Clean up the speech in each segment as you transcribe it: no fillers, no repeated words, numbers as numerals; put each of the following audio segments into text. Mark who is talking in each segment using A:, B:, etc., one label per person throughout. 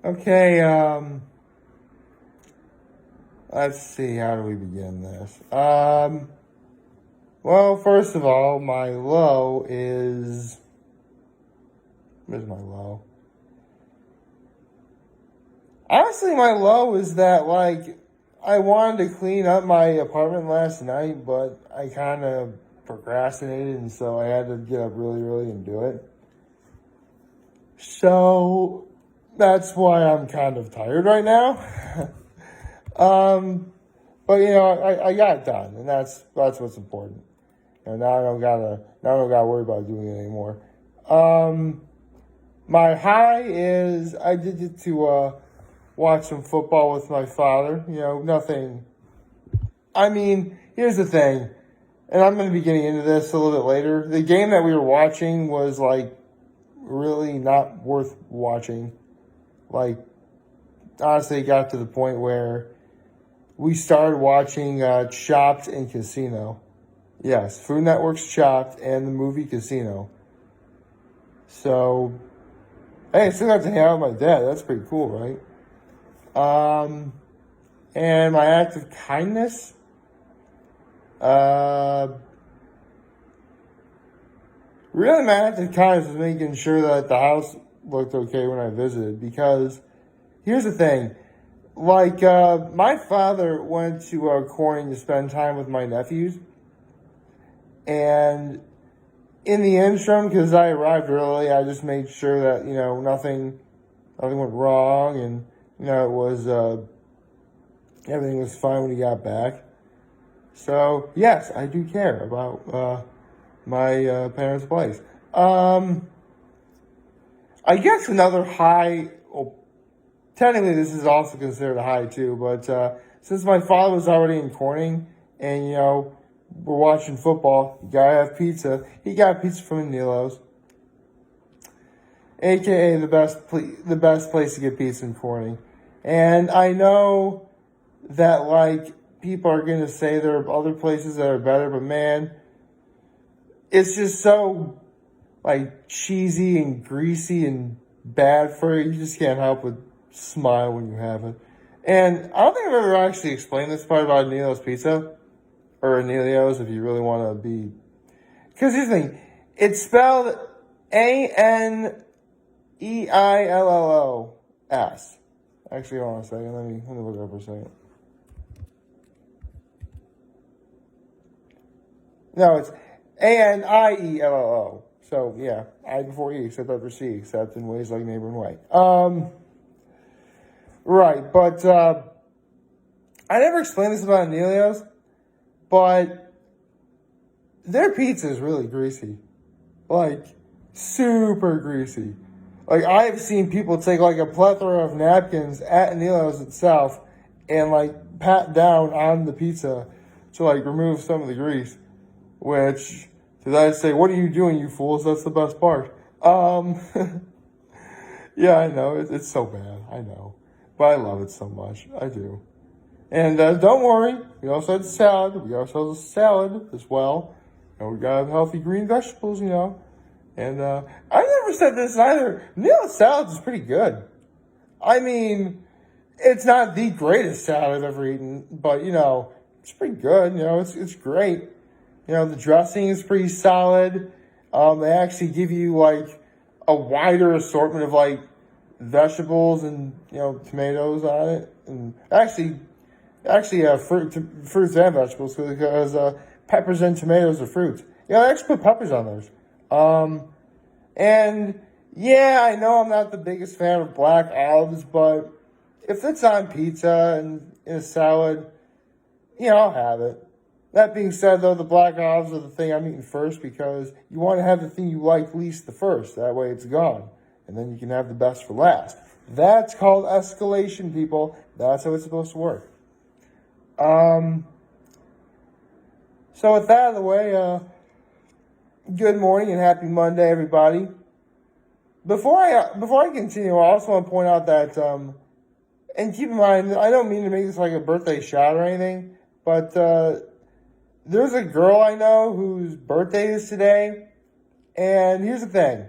A: Okay, let's see, how do we begin this? Well, first of all, my low is. Where's my low? Honestly, my low is that, like, I wanted to clean up my apartment last night, but I kind of procrastinated, and so I had to get up really early and do it. So, that's why I'm kind of tired right now. But I got it done, and that's what's important. And now I don't gotta worry about doing it anymore. Um, my high is I did get to watch some football with my father. Nothing. I mean, here's the thing, and I'm going to be getting into this a little bit later. The game that we were watching was like really not worth watching. Like, honestly, it got to the point where we started watching Chopped and Casino. Yes, Food Network's Chopped and the movie Casino. So, hey, I still got to hang out with my dad. That's pretty cool, right? Um, and my act of kindness, uh, really my act of kindness was making sure that the house looked okay when I visited. Because here's the thing, like my father went to Corning to spend time with my nephews, and in the interim, because I arrived early, I just made sure that nothing went wrong, and it was everything was fine when he got back. So yes, I do care about my parents' place. Um, I guess another high. Well, technically, this is also considered a high too, but since my father was already in Corning, and we're watching football, you gotta have pizza. He got pizza from Nilo's, aka the best place to get pizza in Corning. And I know that like people are gonna say there are other places that are better, but man, it's just so like cheesy and greasy and bad for you. You just can't help but smile when you have it. And I don't think I've ever actually explained this part about Nilo's Pizza, or Anelio's if you really want to be. Because here's the thing, it's spelled Aneillos. Actually, hold on a second. Let me look it up for a second. No, it's Aniello. So yeah, I before E, except after C, except in ways like neighbor and way. Right, but I never explained this about Anelio's, but their pizza is really greasy, like super greasy. Like I've seen people take like a plethora of napkins at Anelio's itself and like pat down on the pizza to like remove some of the grease. Which, did I say, what are you doing, you fools? That's the best part. Yeah, I know. It's so bad. I know. But I love it so much. I do. And don't worry. We also had salad. We also have a salad as well. We got to have healthy green vegetables, And I never said this either. Neil salad is pretty good. I mean, it's not the greatest salad I've ever eaten, but, it's pretty good. It's great. The dressing is pretty solid. They actually give you like a wider assortment of like vegetables and tomatoes on it, and actually fruits and vegetables because peppers and tomatoes are fruits. They actually put peppers on theirs. And yeah, I know I'm not the biggest fan of black olives, but if it's on pizza and in a salad, I'll have it. That being said, though, the black olives are the thing I'm eating first because you want to have the thing you like least the first. That way it's gone. And then you can have the best for last. That's called escalation, people. That's how it's supposed to work. So with that out of the way, good morning and happy Monday, everybody. Before I continue, I also want to point out that, and keep in mind, I don't mean to make this like a birthday shot or anything, but there's a girl I know whose birthday is today, and here's the thing.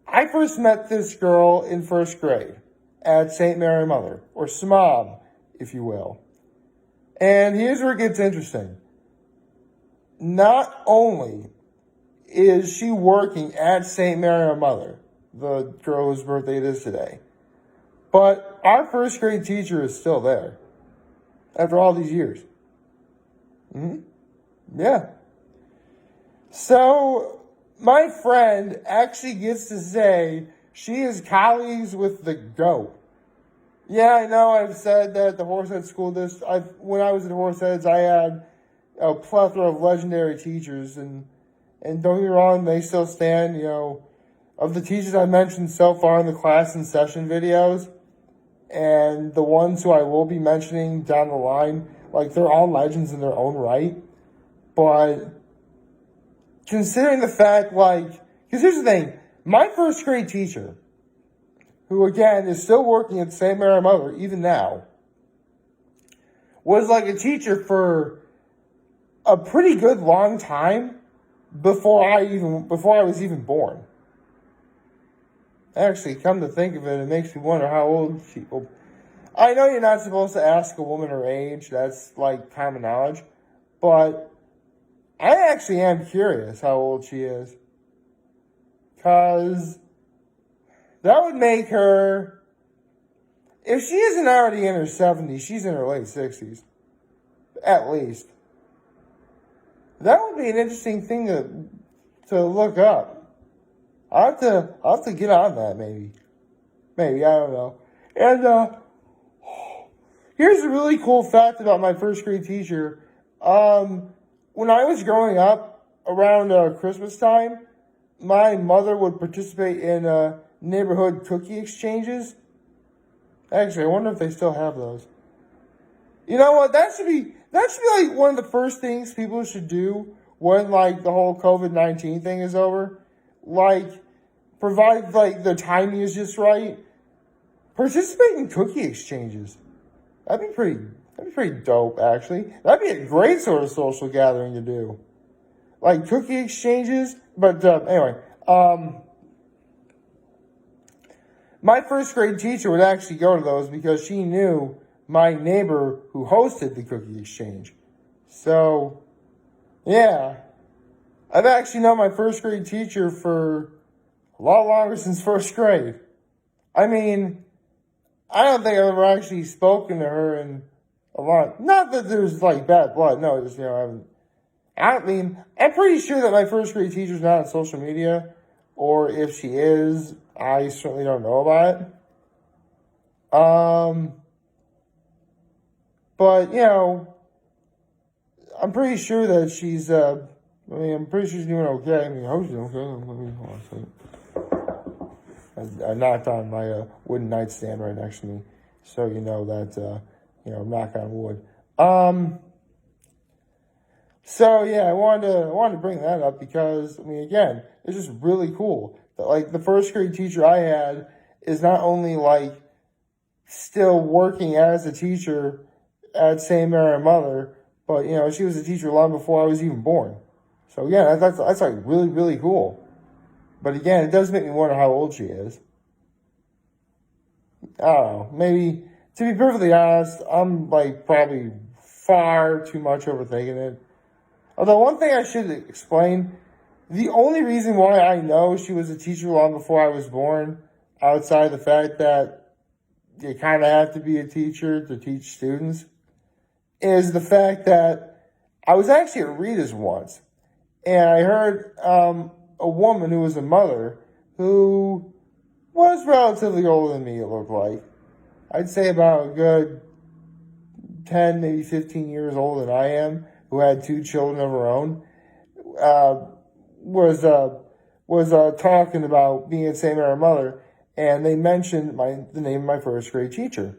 A: I first met this girl in first grade. at St. Mary Mother, or SMOM, if you will. And here's where it gets interesting. Not only is she working at St. Mary Mother, the girl whose birthday it is today, but our first grade teacher is still there after all these years. Yeah. So my friend actually gets to say she is colleagues with the GOAT. Yeah, I know I've said that the Horsehead School District, when I was at Horseheads, I had a plethora of legendary teachers, and don't get me wrong, they still stand, of the teachers I mentioned so far in the class and session videos, and the ones who I will be mentioning down the line, they're all legends in their own right. But considering the fact, because here's the thing, my first grade teacher, who again is still working at St. Mary Mother even now, was a teacher for a pretty good long time before I was even born. Actually, come to think of it, it makes me wonder how old she. Well, I know you're not supposed to ask a woman her age. That's common knowledge, but I actually am curious how old she is, because that would make her, if she isn't already in her 70s, she's in her late 60s, at least. That would be an interesting thing to look up. I'll have to get on that, maybe. Maybe, I don't know. And here's a really cool fact about my first grade teacher. When I was growing up, around Christmas time, my mother would participate in neighborhood cookie exchanges. Actually, I wonder if they still have those. You know what? That should be one of the first things people should do when the whole COVID-19 thing is over. Provide the timing is just right. Participate in cookie exchanges. That'd be pretty dope, actually. That'd be a great sort of social gathering to do. Cookie exchanges. But anyway, my first grade teacher would actually go to those because she knew my neighbor who hosted the cookie exchange. So, yeah. I've actually known my first grade teacher for a lot longer since first grade. I mean, I don't think I've ever actually spoken to her in a lot. Not that there's bad blood. No, just, I'm pretty sure that my first grade teacher's not on social media. Or if she is, I certainly don't know about it. But, I'm pretty sure that she's, I'm pretty sure she's doing okay. I hope she's doing okay. Hold on a second. I knocked on my wooden nightstand right next to me, so you know that, knock on wood. So yeah, I wanted to bring that up because, again, it's just really cool that the first grade teacher I had is not only still working as a teacher at St. Mary Mother, but she was a teacher long before I was even born. So yeah, that's really, really cool. But again, it does make me wonder how old she is. I don't know. Maybe, to be perfectly honest, I'm probably far too much overthinking it. Although one thing I should explain, the only reason why I know she was a teacher long before I was born, outside the fact that you kind of have to be a teacher to teach students, is the fact that I was actually at Rita's once. And I heard a woman who was a mother who was relatively older than me, it looked like. I'd say about a good 10, maybe 15 years older than I am, who had 2 children of her own, was talking about being at St. Mary Mother, and they mentioned the name of my first grade teacher.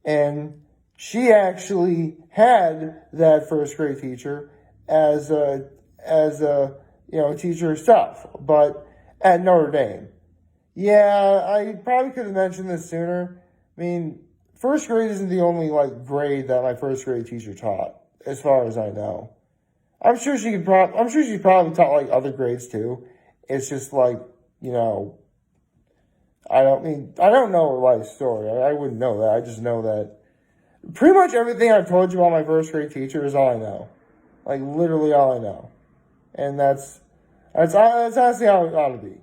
A: And she actually had that first grade teacher as a teacher herself, but at Notre Dame. Yeah, I probably could have mentioned this sooner. First grade isn't the only grade that my first grade teacher taught, as far as I know. I'm sure she probably taught other grades too. It's just I don't know her life story. I wouldn't know that. I just know that pretty much everything I've told you about my first grade teacher is all I know. Like, literally all I know. And that's honestly how it ought to be.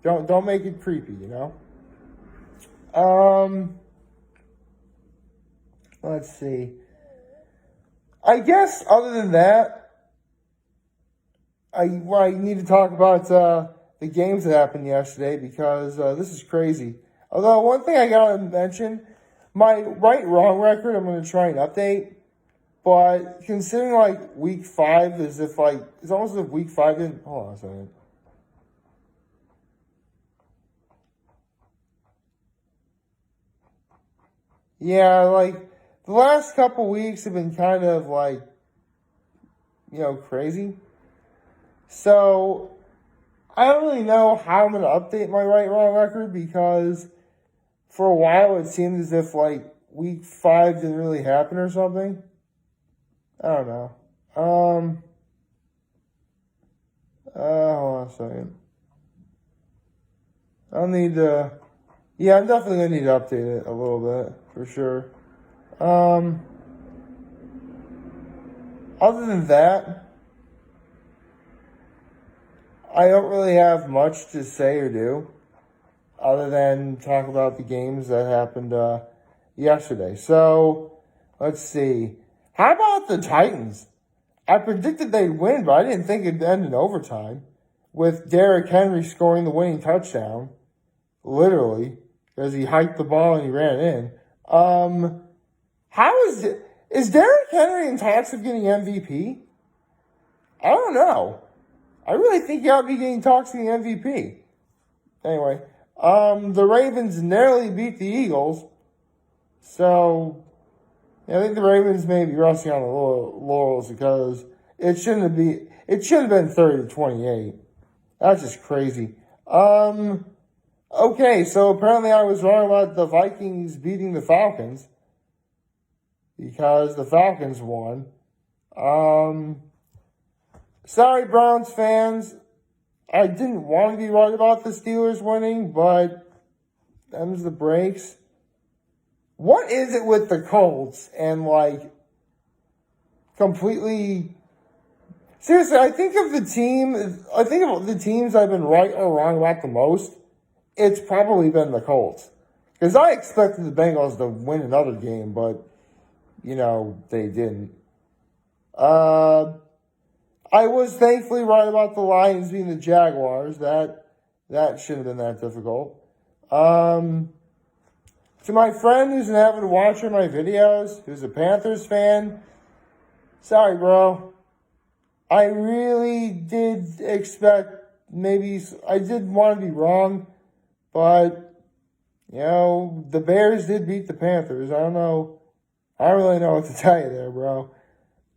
A: Don't make it creepy, you know? Let's see. I guess other than that, I need to talk about the games that happened yesterday because this is crazy. Although one thing I gotta mention, my right-wrong record I'm gonna try and update. But considering like week 5 is if like it's almost as if week 5 didn't. Hold on a second. Yeah, like the last couple weeks have been kind of like, crazy. So I don't really know how I'm gonna update my right-wrong record because for a while it seemed as if like week 5 didn't really happen or something. I don't know. Hold on a second. I'll need to. Yeah, I'm definitely gonna need to update it a little bit for sure. Other than that, I don't really have much to say or do other than talk about the games that happened yesterday. So let's see. How about the Titans? I predicted they'd win, but I didn't think it'd end in overtime with Derrick Henry scoring the winning touchdown, literally, because he hiked the ball and he ran it in. How is Derrick Henry in talks of getting MVP? I don't know. I really think he ought to be getting talks of the MVP. Anyway, the Ravens narrowly beat the Eagles, so yeah, I think the Ravens may be resting on the laurels because it shouldn't have been 30-28. That's just crazy. Okay, so apparently I was wrong about the Vikings beating the Falcons because the Falcons won. Sorry, Browns fans. I didn't want to be right about the Steelers winning, but them's the breaks. What is it with the Colts and like completely? Seriously, I think of the teams I've been right or wrong about the most. It's probably been the Colts because I expected the Bengals to win another game, but they didn't. I was thankfully right about the Lions being the Jaguars. That shouldn't have been that difficult. To my friend who's an avid watcher of my videos, who's a Panthers fan, sorry, bro. I really did expect I did want to be wrong, but, the Bears did beat the Panthers. I don't really know what to tell you there, bro.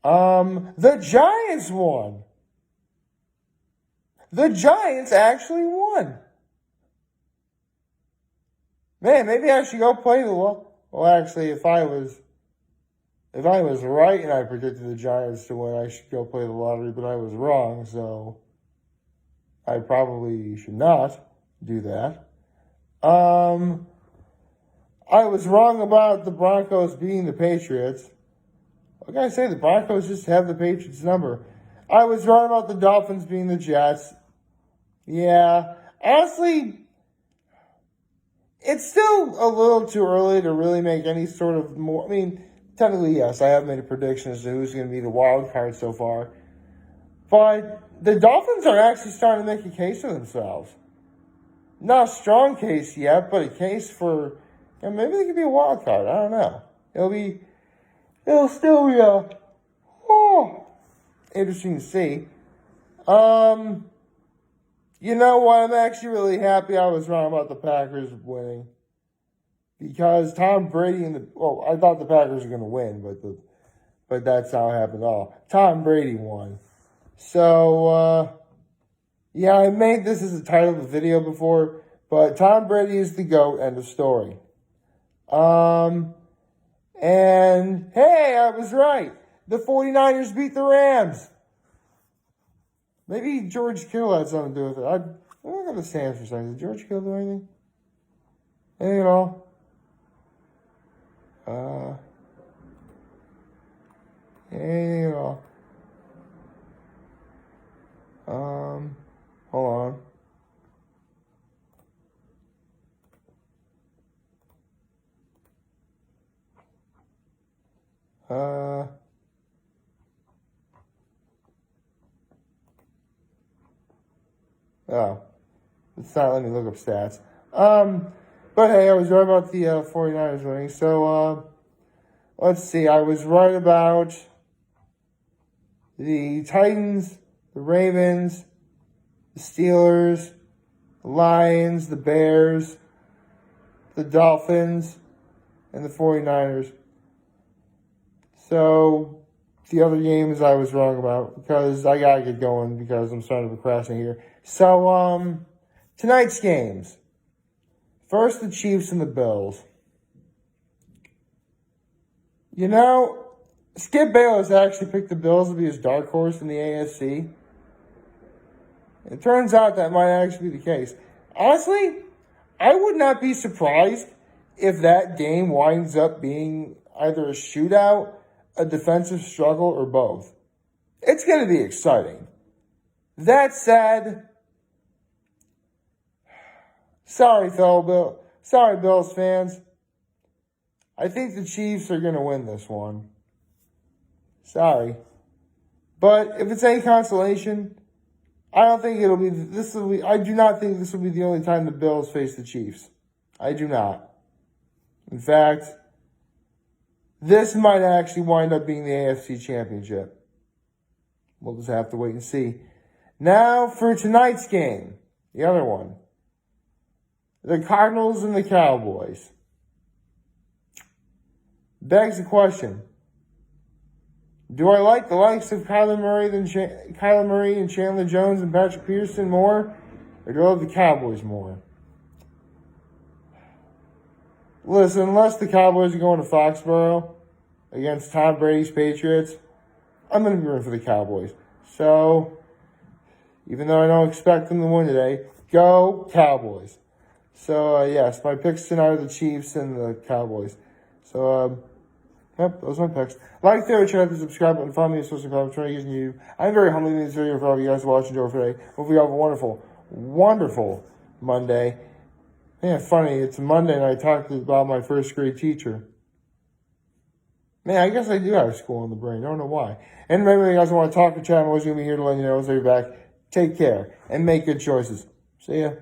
A: The Giants won. The Giants actually won. Man, maybe I should go play the Well, actually, if I was right and I predicted the Giants to win, I should go play the lottery, but I was wrong, so I probably should not do that. I was wrong about the Broncos beating the Patriots. What can I say? The Broncos just have the Patriots number. I was wrong about the Dolphins being the Jets. Yeah. Honestly, it's still a little too early to really make any sort of more. I mean, technically, yes, I have made a prediction as to who's going to be the wild card so far. But the Dolphins are actually starting to make a case for themselves. Not a strong case yet, but a case for, maybe they could be a wild card. I don't know. It'll still be interesting to see. You know what? I'm actually really happy I was wrong about the Packers winning. Because Tom Brady I thought the Packers were going to win, but that's how it happened at all. Tom Brady won. So, yeah, I made this as a title of a video before, but Tom Brady is the GOAT, end of story. And, hey, I was right. The 49ers beat the Rams. Maybe George Kittle had something to do with it. I'm not going to stand for something. Did George Kittle do anything? Anything at all? Anything at all? Hold on. Oh, it's not letting me look up stats. But hey, I was right about the 49ers winning. So, let's see. I was right about the Titans, the Ravens, the Steelers, the Lions, the Bears, the Dolphins, and the 49ers. So, the other games I was wrong about because I gotta get going because I'm starting to procrastinate here. So, tonight's games. First, the Chiefs and the Bills. You know, Skip Bayless actually picked the Bills to be his dark horse in the AFC. It turns out that might actually be the case. Honestly, I would not be surprised if that game winds up being either a shootout, a defensive struggle, or both. It's going to be exciting. That said, sorry, Bills fans. I think the Chiefs are going to win this one. Sorry. But if it's any consolation, I don't think it'll be, I do not think this will be the only time the Bills face the Chiefs. I do not. In fact, this might actually wind up being the AFC Championship. We'll just have to wait and see. Now for tonight's game, the other one. The Cardinals and the Cowboys. Begs the question. Do I like the likes of Kyler Murray and Chandler Jones and Patrick Peterson more? Or do I love the Cowboys more? Listen, unless the Cowboys are going to Foxborough against Tom Brady's Patriots, I'm going to be rooting for the Cowboys. So, even though I don't expect them to win today, go Cowboys. So, yes, my picks tonight are the Chiefs and the Cowboys. So, yep, those are my picks. Like, favorite, check out the subscribe button, follow me on social media, trying to use YouTube. I'm very humbly making this video for all of you guys to watch and enjoy today. Hope you have a wonderful, wonderful Monday. Man, funny, it's Monday and I talked about my first grade teacher. Man, I guess I do have school in the brain. I don't know why. And remember, you guys want to talk to chat, I'm always going to be here to let you know. I'll be back. Take care and make good choices. See ya.